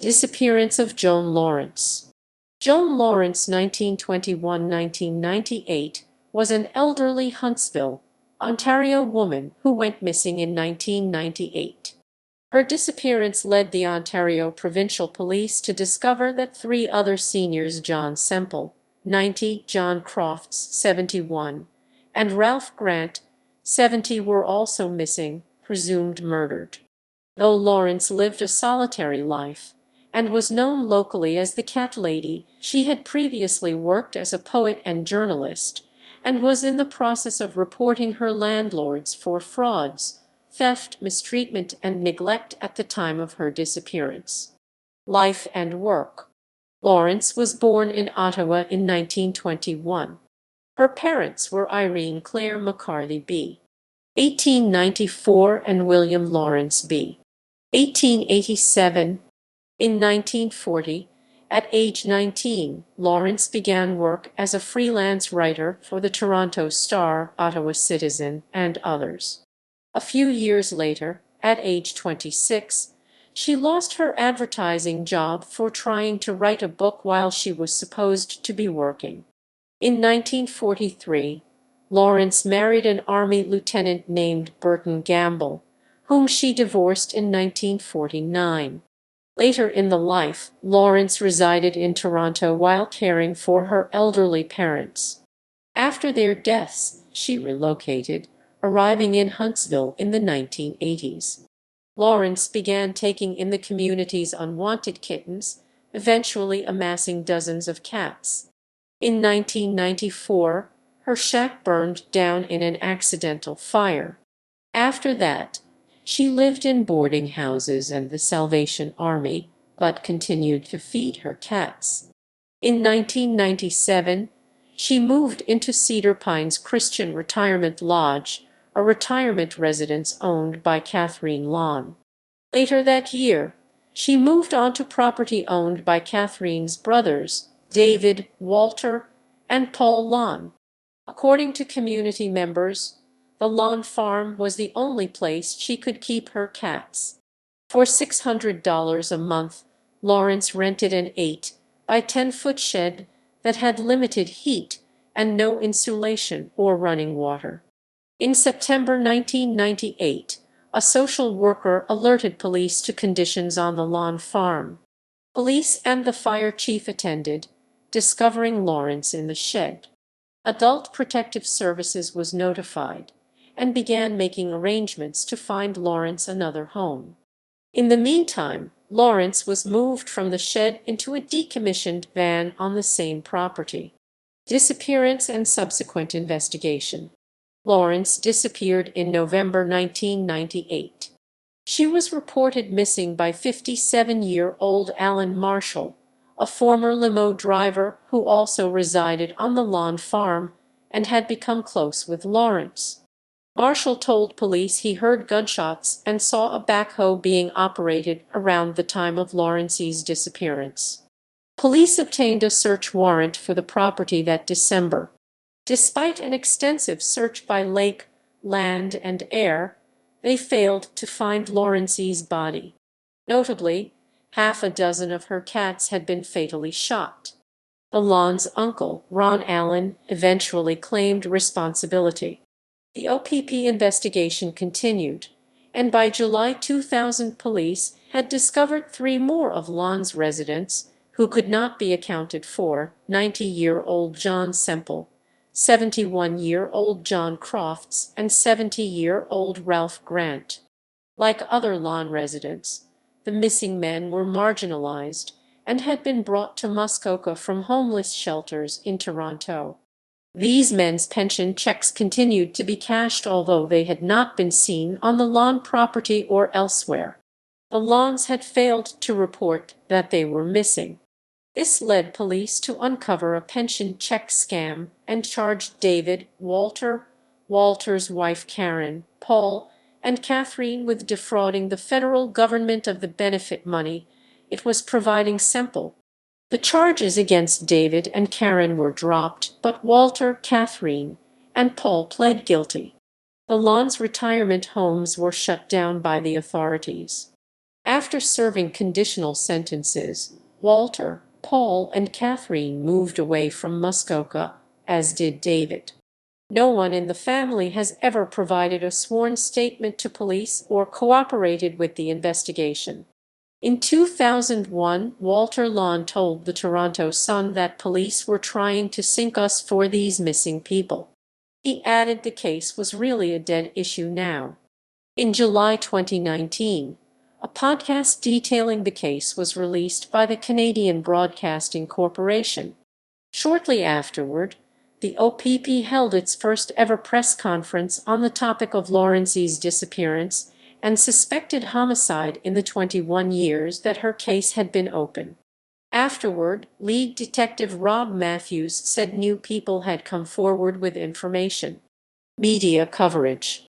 Disappearance of Joan Lawrence. Joan Lawrence, 1921–1998, was an elderly Huntsville, Ontario woman who went missing in 1998. Her disappearance led the Ontario Provincial Police to discover that three other seniors, John Semple, 90, John Crofts, 71, and Ralph Grant, 70, were also missing, presumed murdered. Though Lawrence lived a solitary life and was known locally as the Cat Lady, she had previously worked as a poet and journalist, and was in the process of reporting her landlords for frauds, theft, mistreatment, and neglect at the time of her disappearance. Life and work. Lawrence was born in Ottawa in 1921. Her parents were Irene Claire McCarthy B. 1894 and William Lawrence B. 1887. In 1940, at age 19, Lawrence began work as a freelance writer for the Toronto Star, Ottawa Citizen, and others. A few years later, at age 26, she lost her advertising job for trying to write a book while she was supposed to be working. In 1943, Lawrence married an Army lieutenant named Burton Gamble, whom she divorced in 1949. Later in the life, Lawrence resided in Toronto while caring for her elderly parents. After their deaths, she relocated, arriving in Huntsville in the 1980s. Lawrence began taking in the community's unwanted kittens, eventually amassing dozens of cats. In 1994, her shack burned down in an accidental fire. After that, she lived in boarding houses and the Salvation Army, but continued to feed her cats. In 1997, she moved into Cedar Pines Christian Retirement Lodge, a retirement residence owned by Catherine Lawn. Later that year, she moved onto property owned by Catherine's brothers, David, Walter, and Paul Lawn. According to community members, the lawn farm was the only place she could keep her cats. For $600 a month, Lawrence rented an 8 by 10-foot shed that had limited heat and no insulation or running water. In September 1998, a social worker alerted police to conditions on the lawn farm. Police and the fire chief attended, discovering Lawrence in the shed. Adult Protective Services was notified and began making arrangements to find Lawrence another home. In the meantime, Lawrence was moved from the shed into a decommissioned van on the same property. Disappearance and subsequent investigation. Lawrence disappeared in November 1998. She was reported missing by 57-year-old Alan Marshall, a former limo driver who also resided on the lawn farm and had become close with Lawrence. Marshall told police he heard gunshots and saw a backhoe being operated around the time of Lawrence's disappearance. Police obtained a search warrant for the property that December. Despite an extensive search by lake, land, and air, they failed to find Lawrence's body. Notably, half a dozen of her cats had been fatally shot. The Lawn's uncle, Ron Allen, eventually claimed responsibility. The OPP investigation continued, and by July 2000 police had discovered 3 more of Lawn's residents who could not be accounted for: 90-year-old John Semple, 71-year-old John Crofts, and 70-year-old Ralph Grant. Like other Lawn residents, the missing men were marginalized and had been brought to Muskoka from homeless shelters in Toronto. These men's pension checks continued to be cashed, although they had not been seen on the Lawn property or elsewhere. The Lawns had failed to report that they were missing. This led police to uncover a pension check scam and charged David, Walter, Walter's wife Karen, Paul, and Catherine with defrauding the federal government of the benefit money it was providing Semple. The charges against David and Karen were dropped, but Walter, Catherine, and Paul pled guilty. The Lawn's retirement homes were shut down by the authorities. After serving conditional sentences, Walter, Paul, and Catherine moved away from Muskoka, as did David. No one in the family has ever provided a sworn statement to police or cooperated with the investigation. In 2001, Walter Lawn told the Toronto Sun that police were trying to sink us for these missing people. He added the case was really a dead issue now. In July 2019, a podcast detailing the case was released by the Canadian Broadcasting Corporation. Shortly afterward, the OPP held its first ever press conference on the topic of Lawrence's disappearance and suspected homicide in the 21 years that her case had been open. Afterward, lead detective Rob Matthews said new people had come forward with information. Media coverage.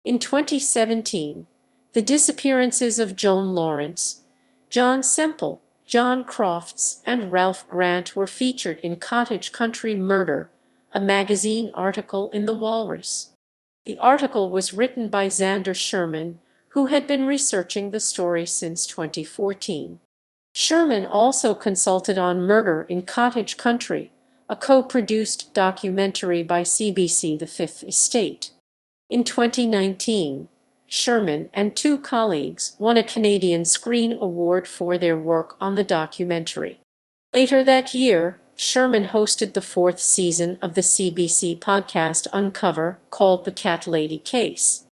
In 2017, the disappearances of Joan Lawrence, John Semple, John Crofts, and Ralph Grant were featured in Cottage Country Murder, a magazine article in The Walrus. The article was written by Xander Sherman, who had been researching the story since 2014. Sherman also consulted on Murder in Cottage Country, a co-produced documentary by CBC The Fifth Estate. In 2019, Sherman and two colleagues won a Canadian Screen Award for their work on the documentary. Later that year, Sherman hosted the fourth season of the CBC podcast Uncover, called The Cat Lady Case.